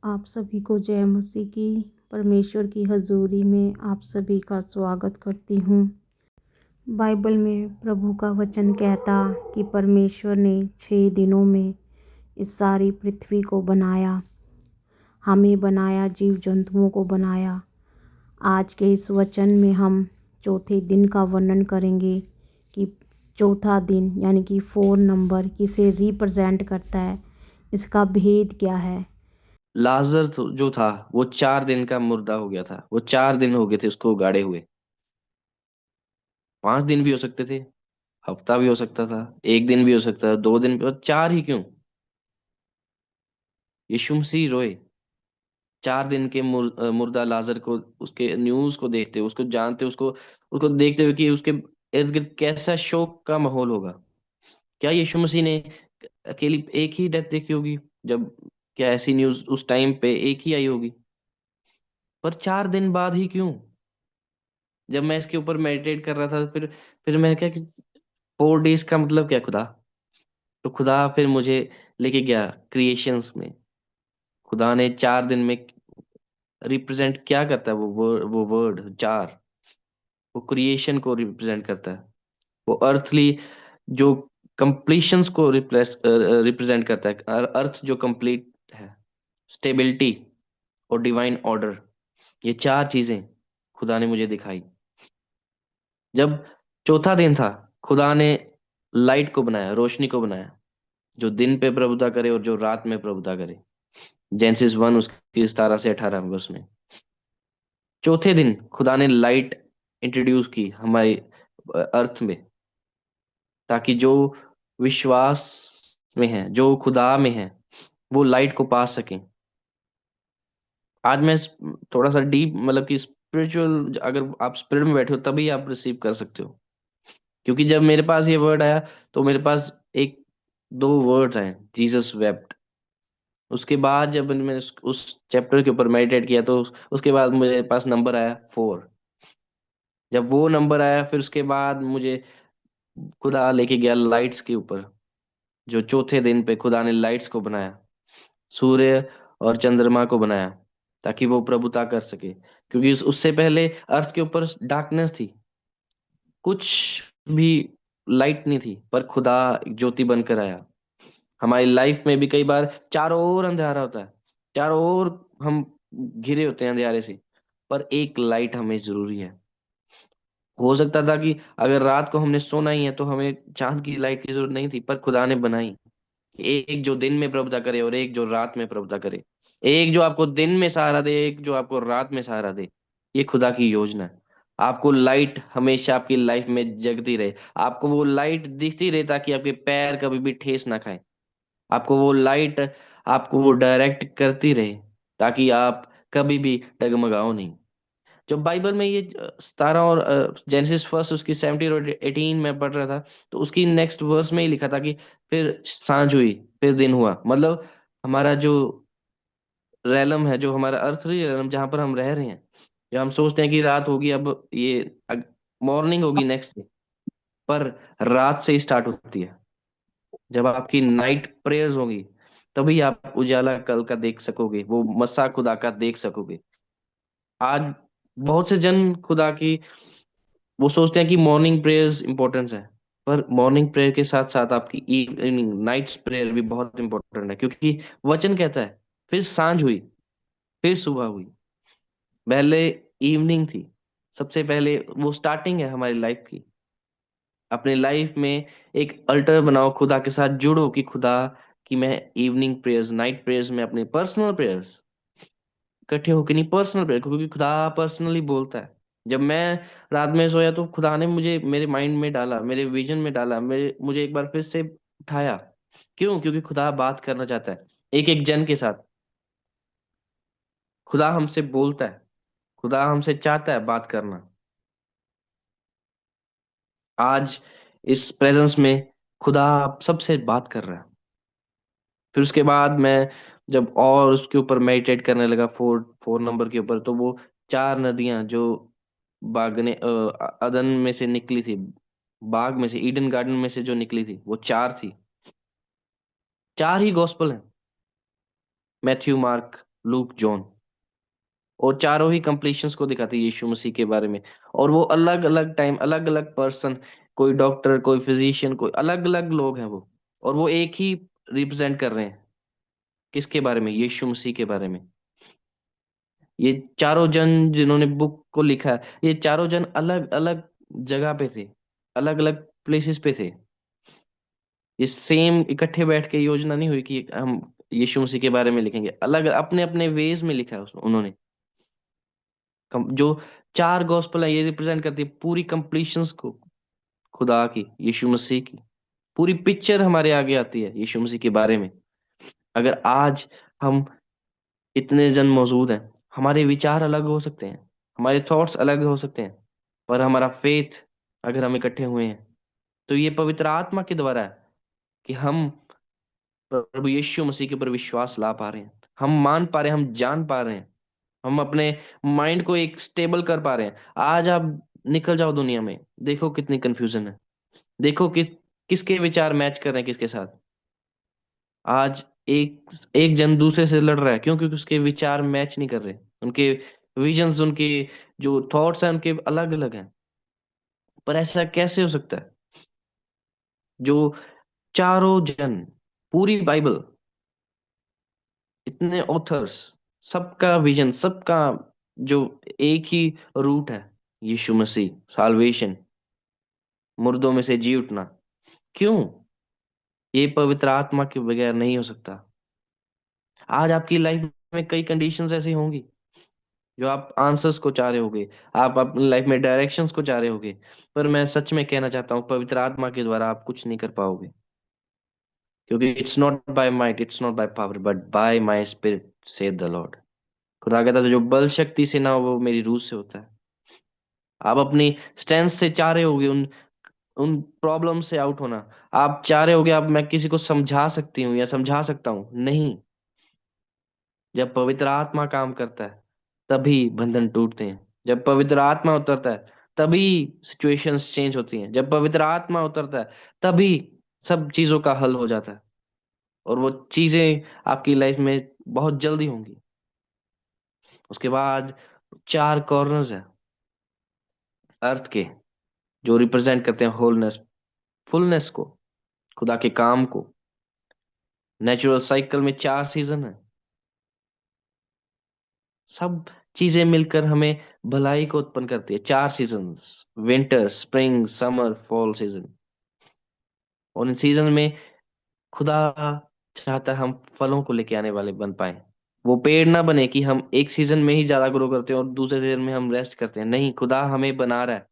आप सभी को जय मसीह की। परमेश्वर की हजूरी में आप सभी का स्वागत करती हूँ। बाइबल में प्रभु का वचन कहता कि परमेश्वर ने 6 दिनों में इस सारी पृथ्वी को बनाया, हमें बनाया, जीव जंतुओं को बनाया। आज के इस वचन में हम चौथे दिन का वर्णन करेंगे कि चौथा दिन यानी कि 4 नंबर किसे रिप्रेजेंट करता है, इसका भेद क्या है। लाजर जो था वो 4 दिन का मुर्दा हो गया था। वो 4 दिन हो गए थे उसको गाड़े हुए। 5 दिन भी हो सकते थे, हफ्ता भी हो सकता था, एक दिन भी हो सकता था, 2 दिन भी, और चार ही क्यों? यीशु मसीह रोए। 4 दिन के मुर्दा लाजर को, उसके न्यूज को देखते, उसको जानते, उसको उसको देखते हुए कि उसके इर्द गिर्द कैसा शोक का माहौल होगा। क्या यीशु मसीह ने अकेली एक ही डेथ देखी होगी? जब क्या ऐसी न्यूज उस टाइम पे एक ही आई होगी? पर 4 दिन बाद ही क्यों? जब मैं इसके ऊपर मेडिटेट कर रहा था, फिर मैंने क्या कि 4 डेज का मतलब क्या खुदा? तो खुदा फिर मुझे लेके गया क्रिएशंस में। खुदा ने 4 दिन में रिप्रेजेंट क्या करता है? वो वर्ड चार, वो क्रिएशन को रिप्रेजेंट करता है। वो अर्थली जो कंप्लीशंस को रिप्रेजेंट करता है। अर्थ जो कंप्लीट है, स्टेबिलिटी और डिवाइन ऑर्डर, ये चार चीजें खुदा ने मुझे दिखाई। जब चौथा दिन था, खुदा ने लाइट को बनाया, रोशनी को बनाया, जो दिन पे प्रभुता करे और जो रात में प्रभुता करे। जेनेसिस 1 उसकी 17 से 18 वर्ष में। चौथे दिन खुदा ने लाइट इंट्रोड्यूस की हमारी अर्थ में, ताकि जो विश्वास में है, जो खुदा में है, वो लाइट को पा सकें। आज मैं थोड़ा सा डीप, मतलब कि स्पिरिचुअल, अगर आप स्पिरिट में बैठे हो तभी आप रिसीव कर सकते हो। क्योंकि जब मेरे पास ये वर्ड आया तो मेरे पास एक दो वर्ड्स आए, जीसस वेप्ट। उसके बाद जब मैंने उस चैप्टर के ऊपर मेडिटेट किया तो उसके बाद मेरे पास नंबर आया 4। जब वो नंबर आया फिर उसके बाद मुझे खुदा लेके गया लाइट्स के ऊपर। जो चौथे दिन पे खुदा ने लाइट्स को बनाया, सूर्य और चंद्रमा को बनाया, ताकि वो प्रभुता कर सके। क्योंकि उससे पहले अर्थ के ऊपर डार्कनेस थी, कुछ भी लाइट नहीं थी, पर खुदा एक ज्योति बनकर आया। हमारी लाइफ में भी कई बार चारों ओर अंधेरा होता है, चारों ओर हम घिरे होते हैं अंधेरे से, पर एक लाइट हमें जरूरी है। हो सकता था कि अगर रात को हमने सोना ही है तो हमें चांद की लाइट की जरूरत नहीं थी, पर खुदा ने बनाई। एक जो दिन में प्रभुता करे और एक जो रात में प्रभुता करे। एक जो आपको दिन में सहारा दे, एक जो आपको रात में सहारा दे। ये खुदा की योजना है। आपको लाइट हमेशा आपकी लाइफ में जगती रहे, आपको वो लाइट दिखती रहे, ताकि आपके पैर कभी भी ठेस ना खाए। आपको वो लाइट, आपको वो डायरेक्ट करती रहे, ताकि आप कभी भी डगमगाओ नहीं। जब बाइबल में ये 17 और जेनेसिस फर्स्ट उसकी 17 और 18 में पढ़ रहा था, तो उसकी नेक्स्ट वर्स में ही लिखा था कि फिर सांझ हुई, फिर दिन हुआ। मतलब हमारा जो रैलम है, जो हमारा अर्थली रैलम जहाँ पर हम रह रहे हैं, जो हम सोचते हैं कि रात होगी, अब ये मॉर्निंग होगी नेक्स्ट डे, पर रात से ही स्टार्ट होती है। जब आपकी नाइट प्रेयर्स होगी, तभी आप उजाला कल का देख सकोगे, वो मसा खुदा का देख सकोगे। आज बहुत से जन खुदा की, वो सोचते हैं कि मॉर्निंग प्रेयर्स इंपॉर्टेंस है, पर मॉर्निंग प्रेयर के साथ साथ आपकी इवनिंग नाइट्स प्रेयर भी बहुत इंपॉर्टेंट है। क्योंकि वचन कहता है फिर सांझ हुई, फिर सुबह हुई। पहले इवनिंग थी, सबसे पहले वो स्टार्टिंग है हमारी लाइफ की। अपने लाइफ में एक अल्टर बनाओ, खुदा के साथ जुड़ो कि खुदा, कि मैं इवनिंग प्रेयर्स, नाइट प्रेयर्स में, अपने पर्सनल प्रेयर्स इकट्ठे होके नहीं, पर्सनल प्रेयर, क्योंकि खुदा पर्सनली बोलता है। जब मैं रात में सोया तो खुदा ने मुझे मेरे माइंड में डाला, मेरे विजन में डाला, मेरे मुझे एक बार फिर से उठाया। क्यों? क्योंकि खुदा बात करना चाहता है एक एक जन के साथ। खुदा हमसे बोलता है, खुदा हमसे चाहता है बात करना। आज इस प्रेजेंस में खुदा आप सबसे बात कर रहा है। फिर उसके बाद मैं जब और उसके ऊपर मेडिटेट करने लगा, 4 नंबर के ऊपर, तो वो चार नदियां जो अदन में से निकली थी, बाग में से, ईडन गार्डन में से जो निकली थी, वो चार थी। चार ही गॉस्पल हैं, मैथ्यू, मार्क, लूक, जॉन, और चारों ही कंप्लीशंस को दिखाते हैं यीशु मसीह के बारे में। और वो अलग अलग टाइम, अलग अलग पर्सन, कोई डॉक्टर, कोई फिजिशियन, कोई अलग अलग लोग हैं वो, और वो एक ही रिप्रेजेंट कर रहे हैं, किसके बारे में? यीशु मसीह के बारे में। ये चारों जन जिन्होंने बुक को लिखा है, ये चारों जन अलग अलग जगह पे थे, अलग अलग प्लेसेस पे थे। ये सेम इकट्ठे बैठ के योजना नहीं हुई कि हम यीशु मसीह के बारे में लिखेंगे, अलग अपने अपने वेज में लिखा है उन्होंने। जो चार गॉस्पल है, ये रिप्रेजेंट करती है पूरी कंप्लीशंस को, खुदा की, यीशु मसीह की। पूरी पिक्चर हमारे आगे आती है यीशु मसीह के बारे में। अगर आज हम इतने जन मौजूद हैं, हमारे विचार अलग हो सकते हैं, हमारे थॉट्स अलग हो सकते हैं, पर हमारा फेथ, अगर हम इकट्ठे हुए हैं, तो ये पवित्र आत्मा के द्वारा है कि हम प्रभु यीशु मसीह के ऊपर विश्वास ला पा रहे हैं, हम मान पा रहे हैं, हम जान पा रहे हैं, हम अपने माइंड को एक स्टेबल कर पा रहे हैं। आज आप निकल जाओ दुनिया में, देखो कितनी कंफ्यूजन है, देखो किसके विचार मैच कर रहे हैं किसके साथ। आज एक एक जन दूसरे से लड़ रहा है, क्यों? क्योंकि उसके विचार मैच नहीं कर रहे, उनके विजन्स, उनके जो थॉट्स हैं उनके अलग अलग हैं। पर ऐसा कैसे हो सकता है? जो चारों जन, पूरी बाइबल, इतने ऑथर्स, सबका विजन, सबका जो एक ही रूट है, यीशु मसीह, साल्वेशन, मुर्दों में से जी उठना, क्यों? ये पवित्र आत्मा के बगैर नहीं हो सकता। आज आपकी लाइफ में कई कंडीशंस ऐसी होंगी जो आप आंसर्स को चाह रहे होगे, आप अपनी लाइफ में डायरेक्शंस को चाह रहे होगे, पर मैं सच में कहना चाहता हूँ, पवित्र आत्मा के द्वारा आप कुछ नहीं कर पाओगे, क्योंकि it's not by might, it's not by power, but by my spirit said the Lord. खुदा कहता था, जो बल शक्ति से ना हो, वो मेरी रूह से होता है। आप अपनी स्ट्रेंथ से चाह रहे होगे उन उन प्रॉब्लम से आउट होना, आप चाह रहे होगे, अब मैं किसी को समझा सकती हूँ या समझा सकता हूँ, नहीं। जब पवित्र आत्मा काम करता है, तभी बंधन टूटते हैं। जब पवित्र आत्मा उतरता है, तभी सिचुएशंस चेंज होती हैं। जब पवित्र आत्मा उतरता है, तभी सब चीजों का हल हो जाता है, और वो चीजें आपकी लाइफ में बहुत जल्दी होंगी। उसके बाद चार कॉर्नर्स है अर्थ के, जो रिप्रेजेंट करते हैं होलनेस, फुलनेस को, खुदा के काम को। नेचुरल साइकिल में चार सीजन है, सब चीजें मिलकर हमें भलाई को उत्पन्न करती है। चार seasons, winter, spring, summer, fall season. और इन सीजन में खुदा चाहता है हम फलों को लेके आने वाले बन पाए। वो पेड़ ना बने कि हम एक सीजन में ही ज्यादा ग्रो करते हैं और दूसरे सीजन में हम रेस्ट करते हैं, नहीं, खुदा हमें बना रहा है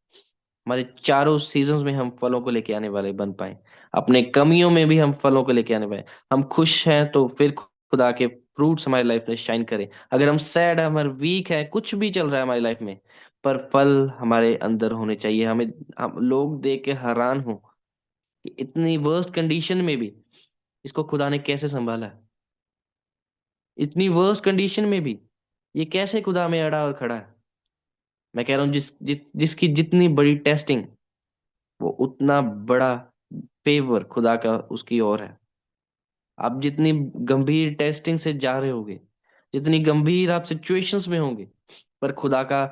हमारे चारों सीजन्स में हम फलों को लेके आने वाले बन पाए। अपने कमियों में भी हम फलों को लेके आने पाए। हम खुश हैं तो फिर खुदा के फ्रूट्स हमारी लाइफ में शाइन करें। अगर हम सैड है, हमारे वीक है, कुछ भी चल रहा है हमारी लाइफ में, पर फल हमारे अंदर होने चाहिए। हम लोग देख के हैरान हो कि इतनी वर्स्ट कंडीशन में भी इसको खुदा ने कैसे संभाला है। इतनी वर्स्ट कंडीशन में भी ये कैसे खुदा में अड़ा और खड़ा है। मैं कह रहा हूँ, जिसकी जितनी बड़ी टेस्टिंग, वो उतना बड़ा फेवर खुदा का उसकी ओर है। आप जितनी गंभीर टेस्टिंग से जा रहे होगे, जितनी गंभीर आप सिचुएशंस में होंगे, पर खुदा का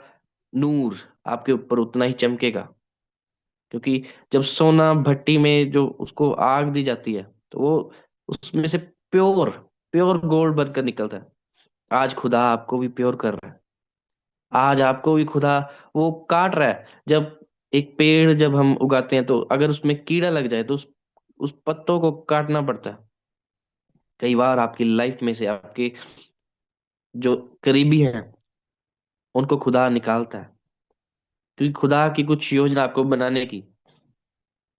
नूर आपके ऊपर उतना ही चमकेगा। क्योंकि जब सोना भट्टी में जो उसको आग दी जाती है, तो वो उसमें से प्योर प्योर गोल्ड बनकर निकलता है। आज खुदा आपको भी प्योर कर रहा है। आज आपको भी खुदा वो काट रहा है। जब एक पेड़ जब हम उगाते हैं, तो अगर उसमें कीड़ा लग जाए तो उस पत्तों को काटना पड़ता है। कई बार आपकी लाइफ में से आपके जो करीबी हैं, उनको खुदा निकालता है, क्योंकि खुदा की कुछ योजना आपको बनाने की।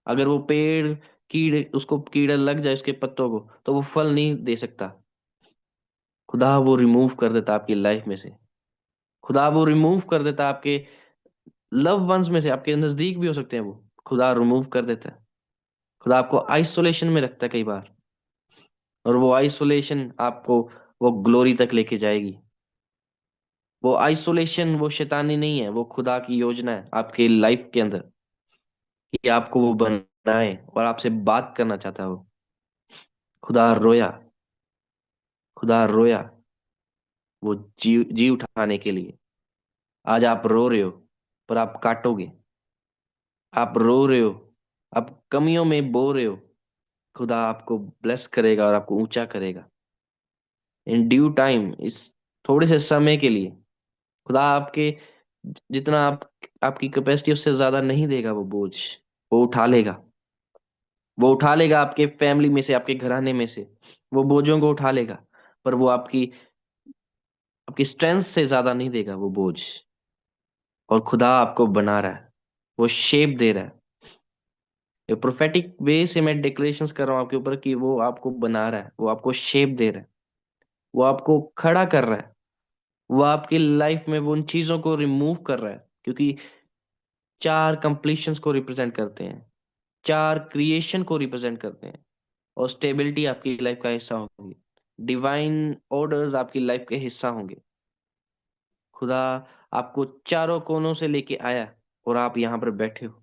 अगर वो पेड़, कीड़े, उसको कीड़ा लग जाए उसके पत्तों को, तो वो फल नहीं दे सकता। खुदा वो रिमूव कर देता आपकी लाइफ में से। खुदा वो रिमूव कर देता आपके लव वंस में से, आपके नजदीक भी हो सकते हैं, वो खुदा रिमूव कर देता है। खुदा आपको आइसोलेशन में रखता है कई बार, और वो आइसोलेशन आपको वो ग्लोरी तक लेके जाएगी। वो आइसोलेशन वो शैतानी नहीं है, वो खुदा की योजना है आपके लाइफ के अंदर, कि आपको वो बनाए और आपसे बात करना चाहता है वो। खुदा रोया, खुदा रोया, वो जी उठाने के लिए। आज आप रो रहे हो, पर आप काटोगे। आप रो रहे हो, आप कमियों में बो रहे हो। खुदा आपको ब्लेस करेगा और आपको ऊंचा करेगा इन ड्यू टाइम, इस थोड़े से समय के लिए। खुदा आपके जितना आप आपकी कैपेसिटी उससे ज्यादा नहीं देगा वो बोझ। वो उठा लेगा। वो उठा लेगा आपके फैमिली में से, आपके घराने में से। वो बोझों को उठा लेगा, पर वो आपकी आपकी स्ट्रेंथ से ज्यादा नहीं देगा वो बोझ। और खुदा आपको बना रहा है, वो शेप दे रहा है। ये प्रोफेटिक वे से मैं डिक्लेरेशंस कर रहा हूँ आपके ऊपर कि वो आपको बना रहा है, वो आपको शेप दे रहा है, वो आपको खड़ा कर रहा है। वो आपकी लाइफ में वो उन चीजों को रिमूव कर रहा है, क्योंकि चार कंप्लीशंस को रिप्रेजेंट करते हैं, चार क्रिएशन को रिप्रेजेंट करते हैं। और स्टेबिलिटी आपकी लाइफ का हिस्सा होगी। डिवाइन ऑर्डर्स आपकी लाइफ के हिस्सा होंगे। खुदा आपको चारों कोनों से लेके आया और आप यहाँ पर बैठे हो।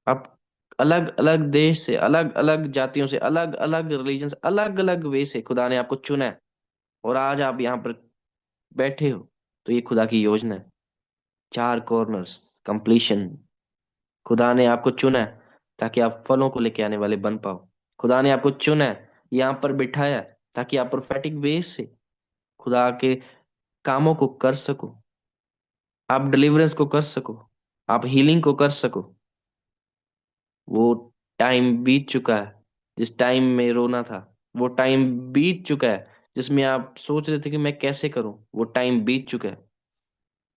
आप अलग अलग देश से, अलग अलग जातियों से, अलग अलग रिलीजन से, अलग अलग वे से खुदा ने आपको चुना है। और आज आप यहाँ पर बैठे हो, तो ये खुदा की योजना है। चार कॉर्नर्स, कंप्लीशन। खुदा ने आपको चुना है ताकि आप फलों को लेके आने वाले बन पाओ। खुदा ने आपको चुना है, यहाँ पर बिठाया है, ताकि आप प्रोफेटिक बेस से खुदा के कामों को कर सको। आप डिलीवरेंस को कर सको, आप हीलिंग को कर सको। वो टाइम बीत चुका है जिस टाइम में रोना था। वो टाइम बीत चुका है जिसमें आप सोच रहे थे कि मैं कैसे करूं। वो टाइम बीत चुका है।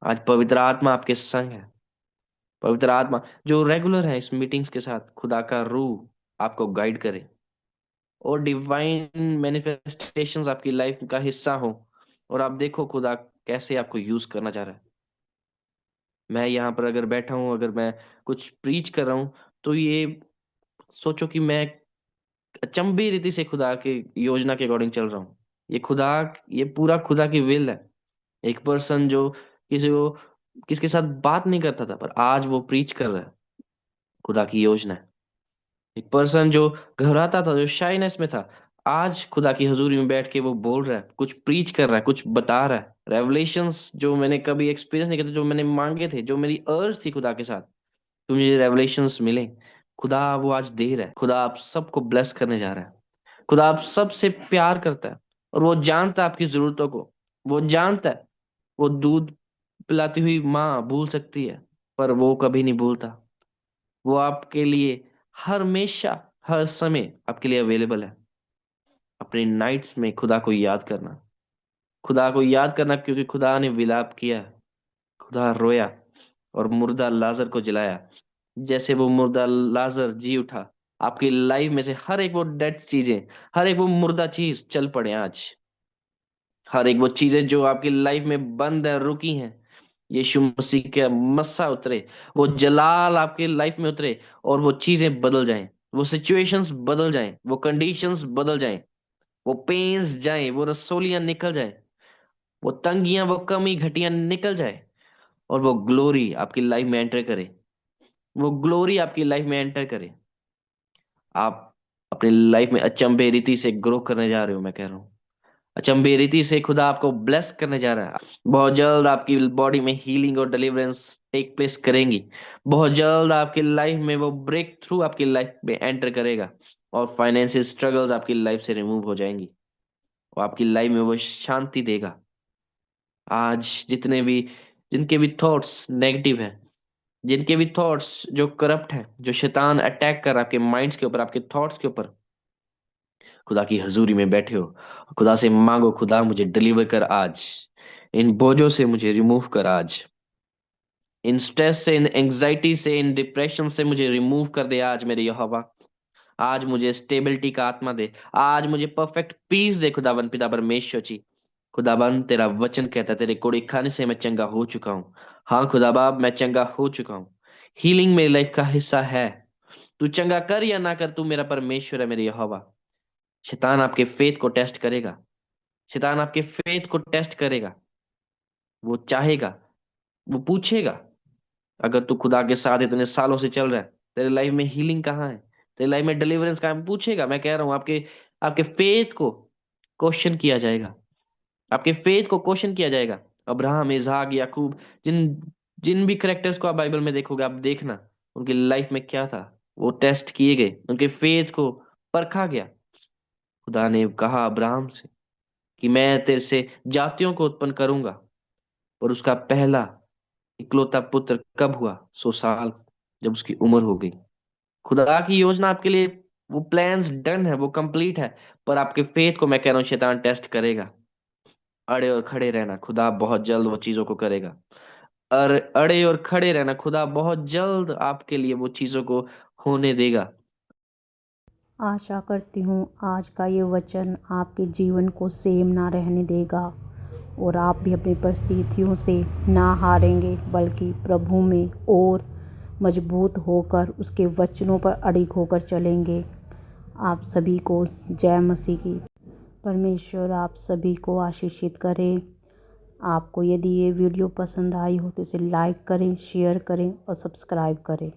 आज पवित्र आत्मा आपके संग है। पवित्र आत्मा जो रेगुलर है इस मीटिंग्स के साथ, खुदा का रूह आपको गाइड करे और डिवाइन मैनिफेस्टेशंस आपकी लाइफ का हिस्सा हो। और आप देखो खुदा कैसे आपको यूज करना चाह रहा है। मैं यहाँ पर अगर बैठा हूँ, अगर मैं कुछ प्रीच कर रहा हूँ, तो ये सोचो कि मैं अचंभे रीति से खुदा के योजना के अकॉर्डिंग चल रहा हूँ। ये खुदा, ये पूरा खुदा की विल है। एक पर्सन जो किसी को किसके साथ बात नहीं करता था, पर आज वो प्रीच कर रहा है। खुदा की योजना है। एक पर्सन जो घबराता था, जो शाइनेस में था, आज खुदा की हजूरी में बैठ के वो बोल रहा है, कुछ प्रीच कर रहा है, कुछ बता रहा है। रेवलेशंस जो मैंने कभी एक्सपीरियंस नहीं किए थे, जो मैंने मांगे थे, जो मेरी अर्ज थी खुदा के साथ कि मुझे रेवलेशंस मिले, खुदा वो आज दे रहा है। खुदा आप सबको ब्लेस करने जा रहा है। खुदा आप सबसे प्यार करता है और वो जानता है आपकी जरूरतों को। वो जानता है। वो दूध पिलाती हुई माँ भूल सकती है, पर वो कभी नहीं भूलता। वो आपके लिए हमेशा, हर समय आपके लिए अवेलेबल है। अपनी नाइट्स में खुदा को याद करना, खुदा को याद करना, क्योंकि खुदा ने विलाप किया, खुदा रोया और मुर्दा लाजर को जलाया। जैसे वो मुर्दा लाजर जी उठा, आपकी लाइफ में से हर एक वो डेड चीजें, हर एक वो मुर्दा चीज चल पड़े आज। हर एक वो चीजें जो आपकी लाइफ में बंद है, रुकी हैं, यीशु मसीह के मस्सा उतरे, वो जलाल आपकी लाइफ में उतरे और वो चीजें बदल जाएं। वो सिचुएशंस बदल जाएं, वो कंडीशंस बदल जाएं, वो पेन्स जाएं, वो रसोलियां निकल जाएं, वो तंगियां, वो कमी घटियां निकल जाए और वो ग्लोरी आपकी लाइफ में एंटर करे। वो ग्लोरी आपकी लाइफ में एंटर करे। आप अपनी लाइफ में अचंभे रीति से ग्रो करने जा रहे हो, मैं कह रहा हूँ। अचंभे रीति से खुदा आपको ब्लेस करने जा रहा है। बहुत जल्द आपकी बॉडी में हीलिंग और डिलीवरेंस टेक प्लेस करेंगी। बहुत जल्द आपकी लाइफ में वो ब्रेक थ्रू आपकी लाइफ में एंटर करेगा और फाइनेंशियल स्ट्रगल्स आपकी लाइफ से रिमूव हो जाएंगी और आपकी लाइफ में वो शांति देगा। आज जितने भी, जिनके भी थॉट्स नेगेटिव है, जिनके भी थॉट्स जो करप्ट है, जो शैतान अटैक कर रहा है आपके माइंड्स के ऊपर, आपके थॉट्स के ऊपर, खुदा की हजूरी में बैठे हो, खुदा से मांगो, खुदा मुझे डिलीवर कर आज। इन बोझों से मुझे रिमूव कर आज। इन स्ट्रेस से, इन एंजाइटी से, इन डिप्रेशन से मुझे रिमूव कर दे आज मेरे यहोवा। आज मुझे स्टेबिलिटी का आत्मा दे। आज मुझे परफेक्ट पीस दे खुदावन पिता परमेश्वर जी। खुदावन तेरा वचन कहता है तेरे कोड़े खाने से मैं चंगा हो चुका हूँ। हाँ खुदा बाब, मैं चंगा हो चुका हूँ। हीलिंग मेरी लाइफ का हिस्सा है। तू चंगा कर या ना कर, तू मेरा परमेश्वर है, मेरे यहोवा। शैतान आपके फेथ को टेस्ट करेगा। शैतान आपके फेथ को टेस्ट करेगा। वो चाहेगा, वो पूछेगा, अगर तू खुदा के साथ इतने सालों से चल रहा है, तेरे लाइफ में हीलिंग कहाँ है, तेरे लाइफ में डिलीवरेंस कहाँ है, पूछेगा। मैं कह रहा हूँ आपके आपके फेथ को क्वेश्चन किया जाएगा। आपके फेथ को क्वेश्चन किया जाएगा। अब्राहम, इसहाक, याकूब, जिन जिन भी करेक्टर्स को आप बाइबल में देखोगे, आप देखना उनकी लाइफ में क्या था। वो टेस्ट किए गए, उनके फेथ को परखा गया। खुदा ने कहा अब्राहम से कि मैं तेरे से जातियों को उत्पन्न करूंगा। और उसका पहला इकलौता पुत्र कब हुआ? 100 साल, जब उसकी उम्र हो गई। खुदा की योजना आपके लिए, वो प्लान्स डन है, वो कंप्लीट है। पर आपके फेथ को मैं कह रहा हूँ शैतान टेस्ट करेगा। अड़े और खड़े रहना, खुदा बहुत जल्द वो चीजों को करेगा। और अड़े और खड़े रहना, खुदा बहुत जल्द आपके लिए वो चीजों को होने देगा। आशा करती हूँ आज का ये वचन आपके जीवन को सेम ना रहने देगा और आप भी अपनी परिस्थितियों से ना हारेंगे, बल्कि प्रभु में और मजबूत होकर उसके वचनों पर अडिग होकर चलेंगे। आप सभी को जय मसीह की। परमेश्वर आप सभी को आशीषित करे। आपको यदि ये वीडियो पसंद आई हो तो इसे लाइक करें, शेयर करें और सब्सक्राइब करें।